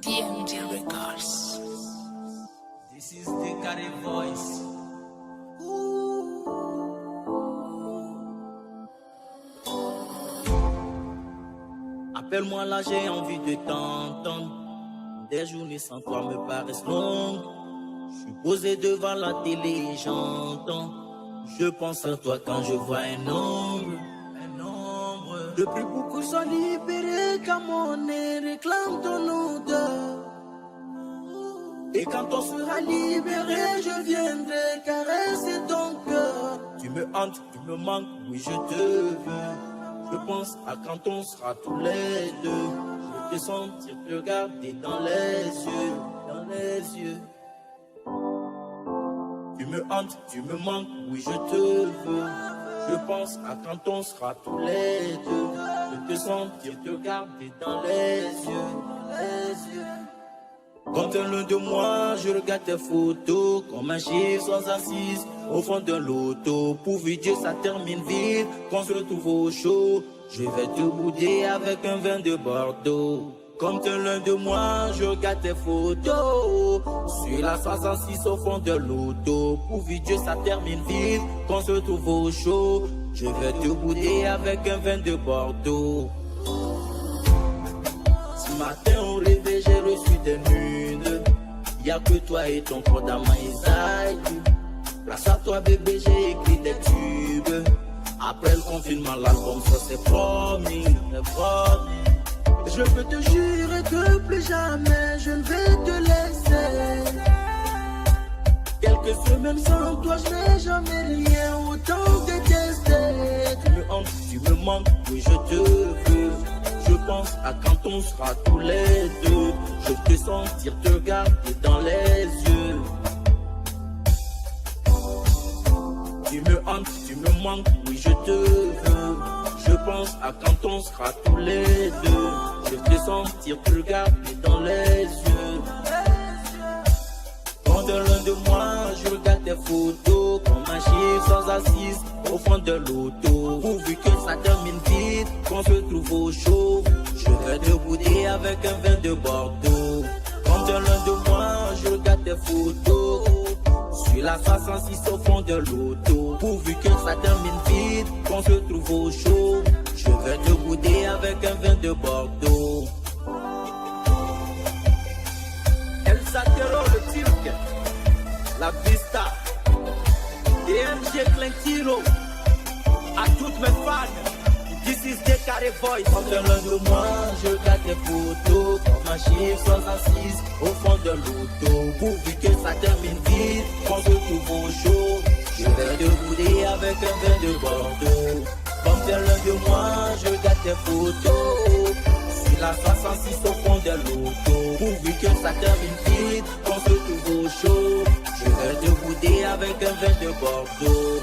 DMD Records. This is the Carré Voice. Appelle-moi là, j'ai envie de t'entendre. Des journées sans toi me paraissent longues. Je suis posé devant la télé et j'entends. Je pense à toi quand je vois un ombre. Depuis beaucoup sont libérés car mon nez réclame ton odeur. Et quand on sera libéré, je viendrai caresser ton cœur. Tu me hantes, tu me manques, oui je te veux. Je pense à quand on sera tous les deux. Je te sentir te regarder dans les yeux, dans les yeux. Tu me hantes, tu me manques, oui je te veux. Je pense à quand on sera tous les deux. Je te sentir te regarder dans les yeux, les yeux. Quand t'es loin de moi, je regarde tes photos comme un chiffre sans assise au fond d'un loto. Pourvu Dieu ça termine vite, qu'on se retrouve au chaud. Je vais te bouder avec un vin de Bordeaux. Comme t'es loin de moi, je regarde tes photos sur la 66 au fond de l'auto. Pourvu Dieu ça termine vite, qu'on se retrouve au chaud. Je vais te bouder avec un vin de Bordeaux. Ce matin au réveil j'ai reçu des nudes. Y'a que toi et ton corps dans ma Isaac. Place à toi bébé, j'ai écrit des tubes. Après le confinement l'album ça c'est promis, Je peux te jurer que plus jamais je ne vais te laisser. Quelques semaines sans toi je n'ai jamais rien autant détesté. Tu me hantes, tu me manques, oui je te veux. Je pense à quand on sera tous les deux. Je te sentir te regarder dans les yeux. Tu me hantes, tu me manques, oui je te veux. Je pense à quand on sera tous les deux. Je te sentir te regarder dans les yeux. Quand t'es loin de moi, je regarde tes photos comme un chiffre sans assise au fond de l'auto. Pourvu que ça termine vite, qu'on se trouve au chaud. Je vais te bouder avec un vin de Bordeaux. Quand t'es loin de moi, je regarde tes photos sur la 66 au fond de l'auto. Pourvu que ça termine vite, qu'on se trouve au chaud. Je vais te bouder avec un vin de Bordeaux. El Zatero le Turc, la Vista, DMG Clentiro, à toutes mes fans, this is the Carré Voice. Quand t'es loin de moi, je regarde tes photos comme un chiffre sans assise au fond de l'auto. Pourvu que ça termine vite, qu'on se trouve au chaud. Je vais te bouder avec un vin de Bordeaux. Comme t'es loin de moi, je regarde tes photos sur la 66 au fond de l'auto. Pourvu que ça termine vite, qu'on se trouve au chaud. Je vais te bouder avec un vin de Bordeaux.